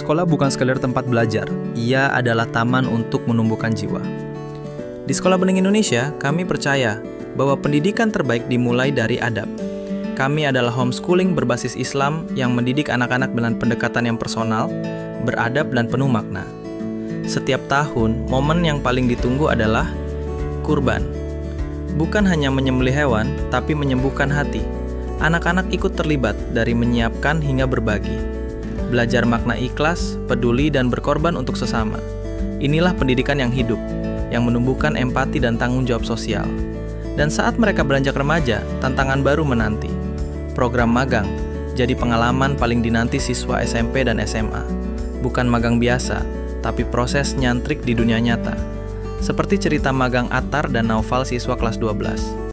Sekolah bukan sekadar tempat belajar, ia adalah taman untuk menumbuhkan jiwa. Di Sekolah Bening Indonesia, kami percaya bahwa pendidikan terbaik dimulai dari adab. Kami adalah homeschooling berbasis Islam yang mendidik anak-anak dengan pendekatan yang personal, beradab dan penuh makna. Setiap tahun, momen yang paling ditunggu adalah kurban. Bukan hanya menyembelih hewan, tapi menyembuhkan hati. Anak-anak ikut terlibat dari menyiapkan hingga berbagi. Belajar makna ikhlas, peduli, dan berkorban untuk sesama. Inilah pendidikan yang hidup, yang menumbuhkan empati dan tanggung jawab sosial. Dan saat mereka beranjak remaja, tantangan baru menanti. Program magang jadi pengalaman paling dinanti siswa SMP dan SMA. Bukan magang biasa, tapi proses nyantrik di dunia nyata. Seperti cerita magang Atar dan Naufal siswa kelas 12.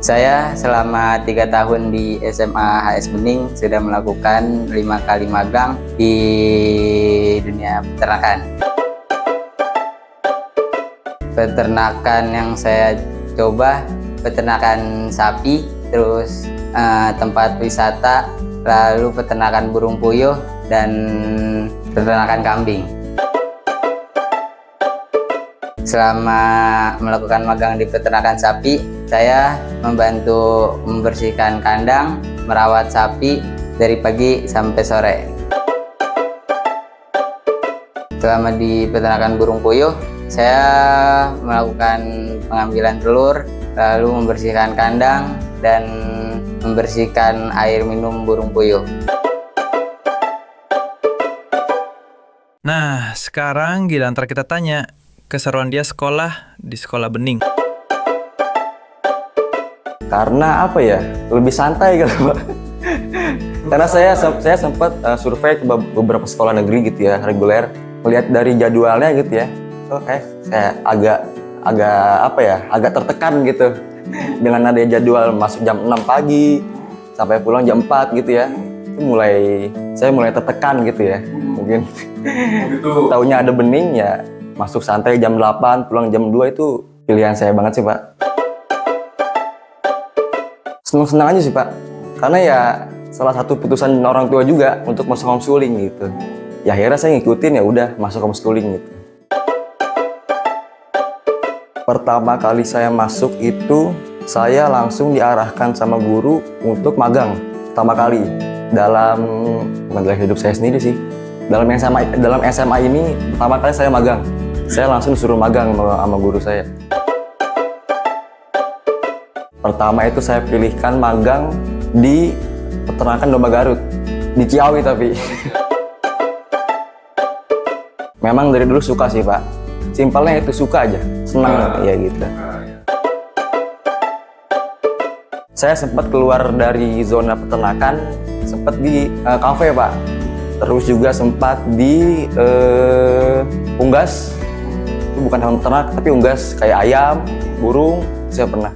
Saya selama 3 tahun di SMA HS Bening sudah melakukan 5 kali magang di dunia peternakan. Peternakan yang saya coba, peternakan sapi, terus tempat wisata, lalu peternakan burung puyuh, dan peternakan kambing. Selama melakukan magang di peternakan sapi, saya membantu membersihkan kandang, merawat sapi dari pagi sampai sore. Selama di peternakan burung puyuh, saya melakukan pengambilan telur, lalu membersihkan kandang, dan membersihkan air minum burung puyuh. Nah, sekarang Gilantra kita tanya, keseruan dia sekolah di Sekolah Bening. Karena apa ya, lebih santai gitu Pak. Karena saya sempat survei ke beberapa sekolah negeri gitu ya, reguler, melihat dari jadwalnya gitu ya. Saya agak tertekan gitu dengan ada jadwal masuk jam 6 pagi sampai pulang jam 4 gitu ya. Itu saya mulai tertekan gitu ya. Mungkin taunya ada Bening ya, masuk santai jam 8, pulang jam 2 itu pilihan saya banget sih Pak. Senang-senang aja sih Pak, karena ya salah satu putusan orang tua juga untuk masuk homeschooling gitu. Ya akhirnya saya ngikutin, ya udah masuk homeschooling gitu. Pertama kali saya masuk itu, saya langsung diarahkan sama guru untuk magang. Pertama kali, bukan dalam hidup saya sendiri sih. Dalam SMA ini, pertama kali saya magang. Saya langsung disuruh magang sama guru saya. Pertama itu saya pilihkan magang di peternakan domba Garut, di Ciawi tapi. Memang dari dulu suka sih Pak, simpelnya itu suka aja, senang ya gitu. Saya sempat keluar dari zona peternakan, sempat di kafe Pak. Terus juga sempat di unggas, itu bukan hewan ternak tapi unggas kayak ayam, burung, saya pernah.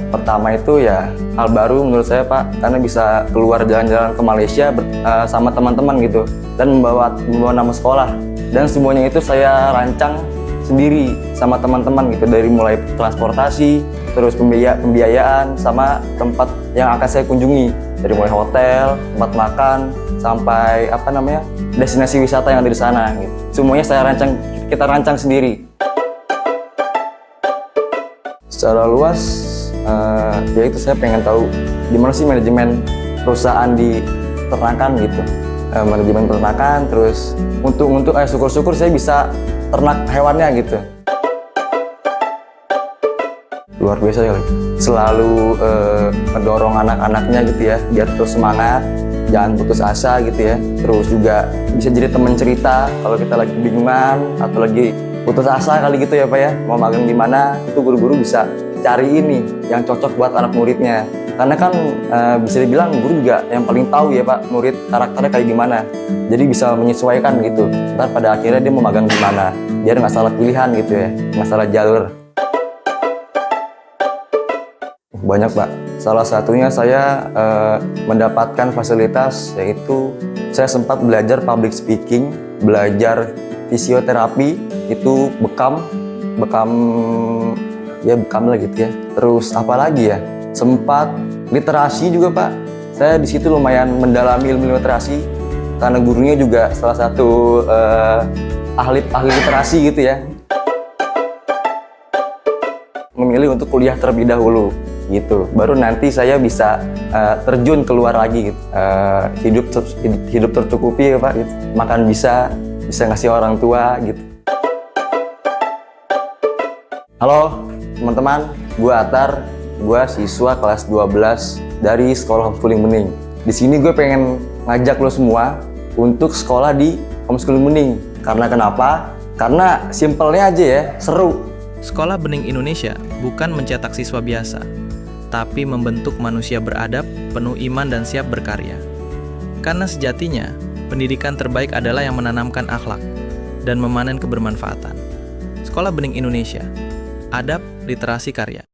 Pertama itu ya hal baru menurut saya Pak, karena bisa keluar jalan-jalan ke Malaysia sama teman-teman gitu, dan membawa nama sekolah, dan semuanya itu saya rancang sendiri sama teman-teman gitu, dari mulai transportasi, terus pembiayaan, sama tempat yang akan saya kunjungi, dari mulai hotel, tempat makan, sampai destinasi wisata yang ada di sana gitu. Semuanya kita rancang sendiri. Secara luas, ya itu saya pengen tahu gimana sih manajemen perusahaan di peternakan gitu. Manajemen peternakan, terus syukur-syukur saya bisa ternak hewannya gitu. Luar biasa ya, selalu mendorong anak-anaknya gitu ya, biar terus semangat, jangan putus asa gitu ya. Terus juga bisa jadi teman cerita kalau kita lagi bingungan atau lagi putus asa kali gitu ya Pak ya, mau magang di mana, itu guru-guru bisa cari ini yang cocok buat anak muridnya. Karena kan bisa dibilang guru juga yang paling tahu ya Pak, murid karakternya kayak gimana. Jadi bisa menyesuaikan gitu, ntar pada akhirnya dia mau magang di mana, biar nggak salah pilihan gitu ya, nggak salah jalur. Banyak Pak, salah satunya saya mendapatkan fasilitas, yaitu saya sempat belajar public speaking, belajar fisioterapi, itu bekam lah gitu ya. Terus apa lagi ya, sempat Literasi juga Pak, saya di situ lumayan mendalami ilmu literasi karena gurunya juga salah satu ahli literasi gitu ya. Memilih untuk kuliah terlebih dahulu gitu, baru nanti saya bisa terjun keluar lagi gitu. Hidup tercukupi ya Pak gitu. Makan bisa ngasih orang tua gitu. Halo teman-teman, gue Atar, gue siswa kelas 12 dari Sekolah Homeschooling Bening. Di sini gue pengen ngajak lo semua untuk sekolah di Homeschooling Bening. Karena kenapa? Karena simpelnya aja ya, seru. Sekolah Bening Indonesia bukan mencetak siswa biasa, tapi membentuk manusia beradab, penuh iman dan siap berkarya. Karena sejatinya, pendidikan terbaik adalah yang menanamkan akhlak dan memanen kebermanfaatan. Sekolah Bening Indonesia, adab, literasi, karya.